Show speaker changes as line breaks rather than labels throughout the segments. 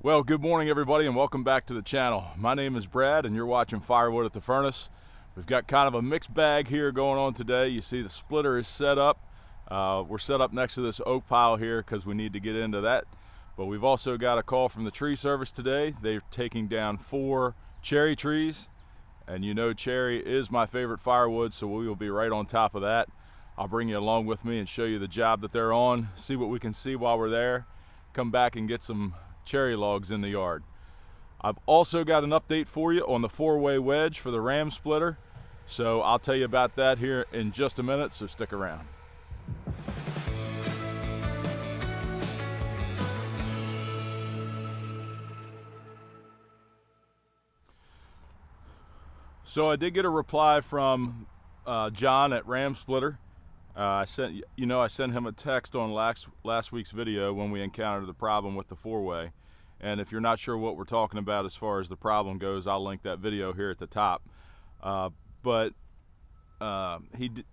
Well, good morning everybody and welcome back to the channel. My name is Brad and you're watching Firewood at the Furnace. We've got kind of a mixed bag here going on today. You see the splitter is set up. We're set up next to this oak pile here because we need to get into that. But we've also got a call from the tree service today. They're taking down 4 cherry trees. And you know cherry is my favorite firewood, so we will be right on top of that. I'll bring you along with me and show you the job that they're on, see what we can see while we're there, come back and get some cherry logs in the yard. I've also got an update for you on the 4-way wedge for the ram splitter, so I'll tell you about that here in just a minute, so stick around. So I did get a reply from John at Ram Splitter. I sent him a text on last week's video when we encountered the problem with the 4-way. And if you're not sure what we're talking about as far as the problem goes, I'll link that video here at the top.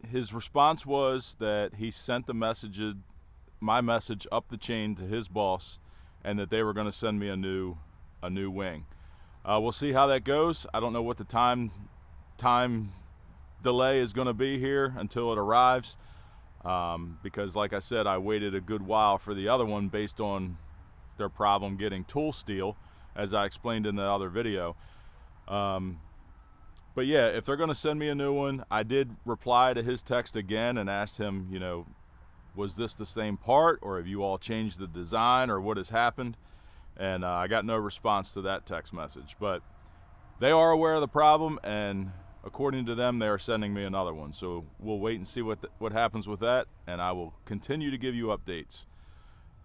His response was that he sent my message up the chain to his boss, and that they were going to send me a new wing. We'll see how that goes. I don't know what the time delay is going to be here until it arrives, because like I said, I waited a good while for the other one based on their problem getting tool steel, as I explained in the other video. But yeah, if they're going to send me a new one, I did reply to his text again and asked him, was this the same part, or have you all changed the design, or what has happened? And I got no response to that text message, but they are aware of the problem, and according to them, they are sending me another one. So we'll wait and see what happens with that, and I will continue to give you updates.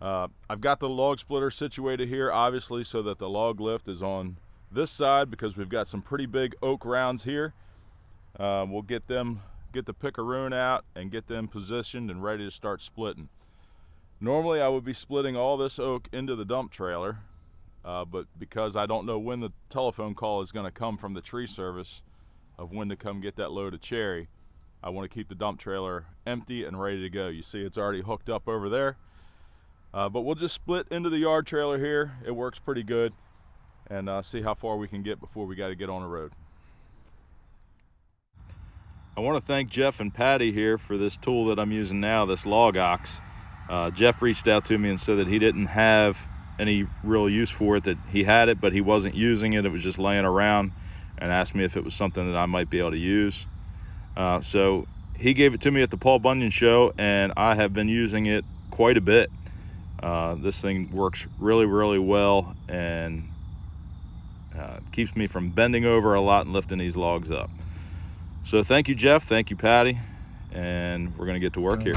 I've got the log splitter situated here, obviously, so that the log lift is on this side, because we've got some pretty big oak rounds here. We'll get the picaroon out and get them positioned and ready to start splitting. Normally I would be splitting all this oak into the dump trailer, but because I don't know when the telephone call is going to come from the tree service of when to come get that load of cherry, I want to keep the dump trailer empty and ready to go. You see it's already hooked up over there, but we'll just split into the yard trailer here. It works pretty good, and see how far we can get before we got to get on the road. I want to thank Jeff and Patty here for this tool that I'm using now, this log ox. Jeff reached out to me and said that he didn't have any real use for it, that he had it but he wasn't using it, it was just laying around, and asked me if it was something that I might be able to use. So he gave it to me at the Paul Bunyan show, and I have been using it quite a bit. This thing works really, really well, and keeps me from bending over a lot and lifting these logs up. So thank you, Jeff, thank you, Patty, and we're gonna get to work here.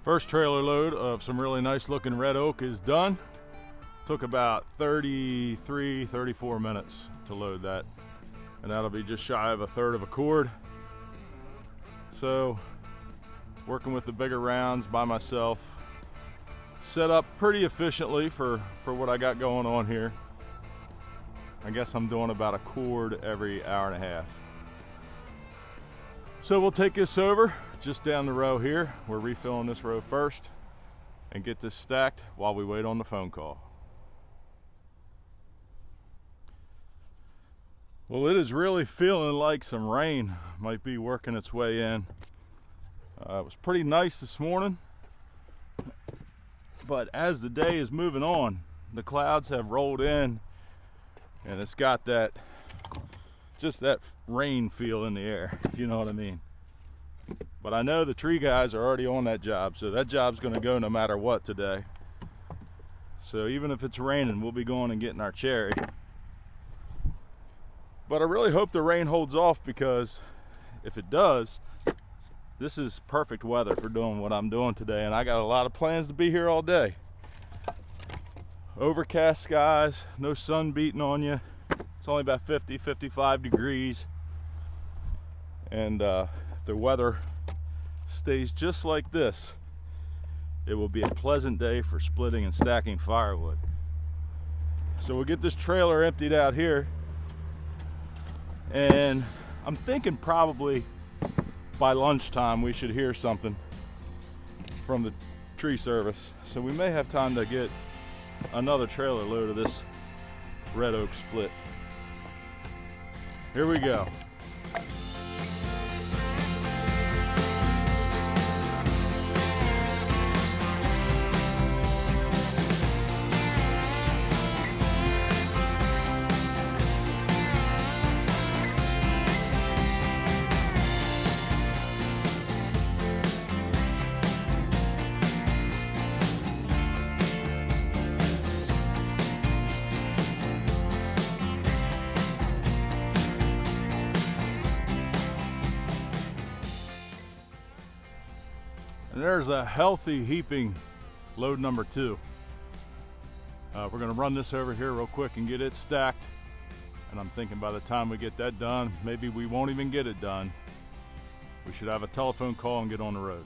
First trailer load of some really nice looking red oak is done. Took about 34 minutes to load that, and that'll be just shy of 1/3 of a cord. So working with the bigger rounds by myself, set up pretty efficiently for what I got going on here. I guess I'm doing about a cord every hour and a half. So we'll take this over just down the row here. We're refilling this row first and get this stacked while we wait on the phone call. Well, it is really feeling like some rain might be working its way in. It was pretty nice this morning, but as the day is moving on, the clouds have rolled in and it's got that, just that rain feel in the air, if you know what I mean. But I know the tree guys are already on that job, so that job's gonna go no matter what today. So even if it's raining, we'll be going and getting our cherry. But I really hope the rain holds off, because if it does, this is perfect weather for doing what I'm doing today, and I got a lot of plans to be here all day. Overcast skies, no sun beating on you. It's only about 50, 55 degrees. And if the weather stays just like this, it will be a pleasant day for splitting and stacking firewood. So we'll get this trailer emptied out here, and I'm thinking probably by lunchtime we should hear something from the tree service. So we may have time to get another trailer load of this red oak split. Here we go. And there's a healthy heaping load number 2. We're gonna run this over here real quick and get it stacked. And I'm thinking by the time we get that done, maybe we won't even get it done. We should have a telephone call and get on the road.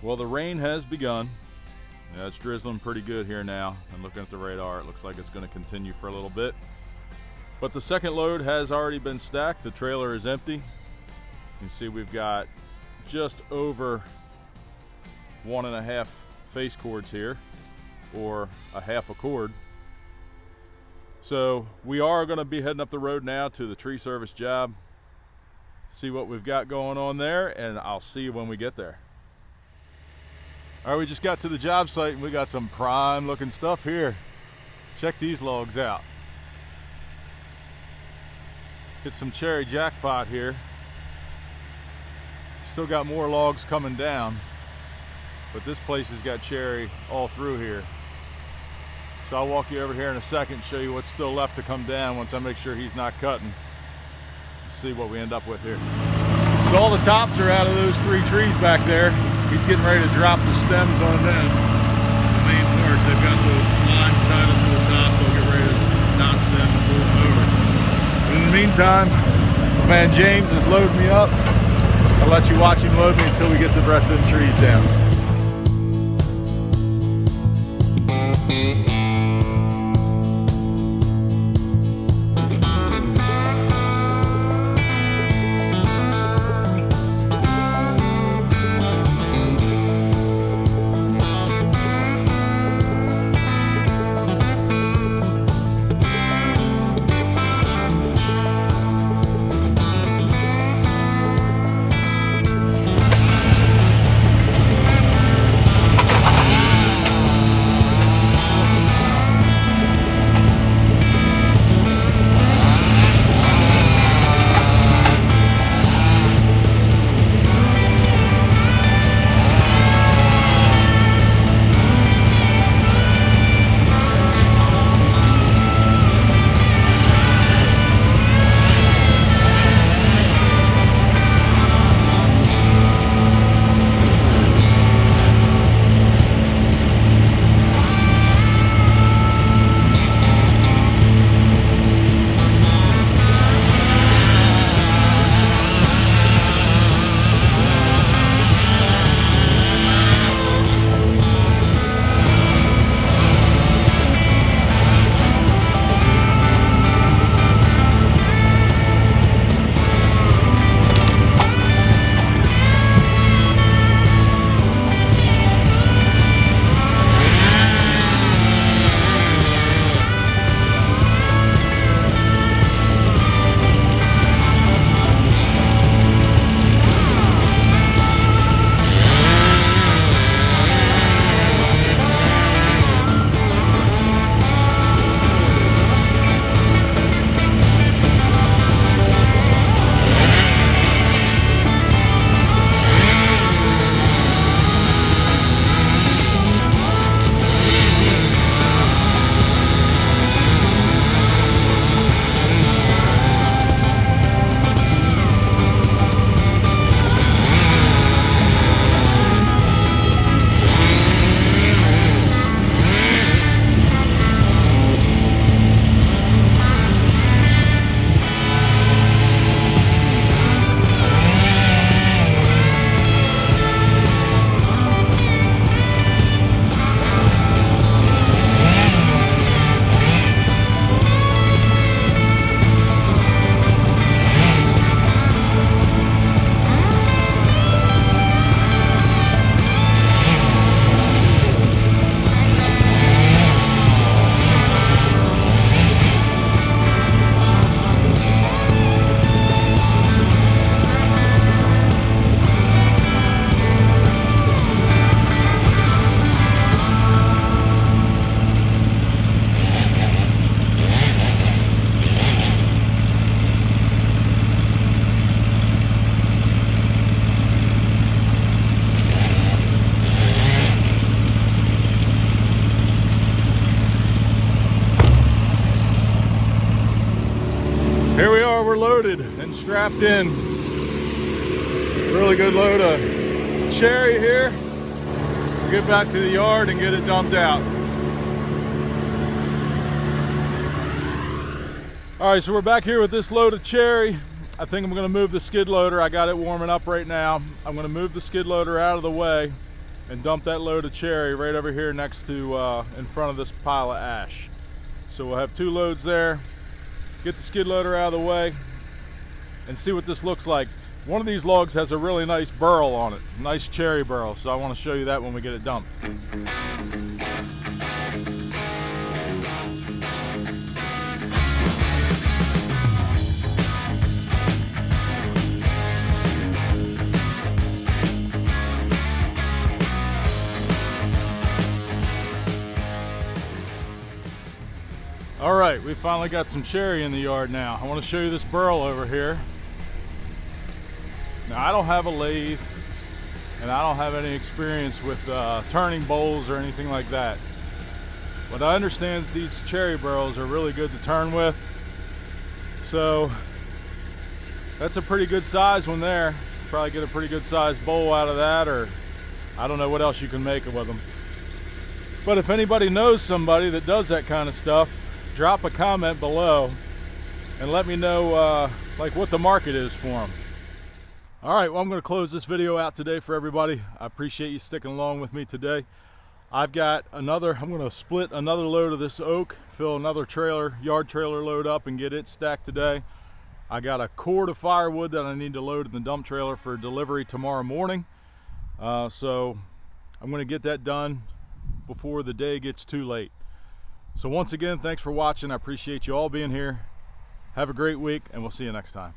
Well, the rain has begun. Yeah, it's drizzling pretty good here now. And looking at the radar, it looks like it's going to continue for a little bit. But the second load has already been stacked. The trailer is empty. You can see we've got just over 1.5 face cords here, or a half a cord. So we are going to be heading up the road now to the tree service job, see what we've got going on there, and I'll see you when we get there. All right, we just got to the job site and we got some prime looking stuff here. Check these logs out. Get some cherry jackpot here. Still got more logs coming down, but this place has got cherry all through here. So I'll walk you over here in a second and show you what's still left to come down once I make sure he's not cutting. Let's see what we end up with here. So all the tops are out of those 3 trees back there. He's getting ready to drop the stems on them. The main parts, they've got the lines tied up to the top. They'll get ready to notch them and move them over. But in the meantime, my man James is loading me up. I'll let you watch him load me until we get the rest of the trees down. Strapped in, really good load of cherry here. We'll get back to the yard and get it dumped out. All right, so we're back here with this load of cherry. I think I'm gonna move the skid loader. I got it warming up right now. I'm gonna move the skid loader out of the way and dump that load of cherry right over here next to, in front of this pile of ash. So we'll have 2 loads there. Get the skid loader out of the way and see what this looks like. One of these logs has a really nice burl on it, nice cherry burl. So I wanna show you that when we get it dumped. All right, we finally got some cherry in the yard now. I want to show you this burl over here. Now, I don't have a lathe, and I don't have any experience with turning bowls or anything like that. But I understand that these cherry burls are really good to turn with. So that's a pretty good size one there. Probably get a pretty good sized bowl out of that, or I don't know what else you can make with them. But if anybody knows somebody that does that kind of stuff, drop a comment below and let me know like what the market is for them. All right, well, I'm going to close this video out today for everybody. I appreciate you sticking along with me today. I've got another, I'm going to split another load of this oak, fill another trailer, yard trailer load up and get it stacked today. I got a cord of firewood that I need to load in the dump trailer for delivery tomorrow morning. So I'm going to get that done before the day gets too late. So once again, thanks for watching. I appreciate you all being here. Have a great week, and we'll see you next time.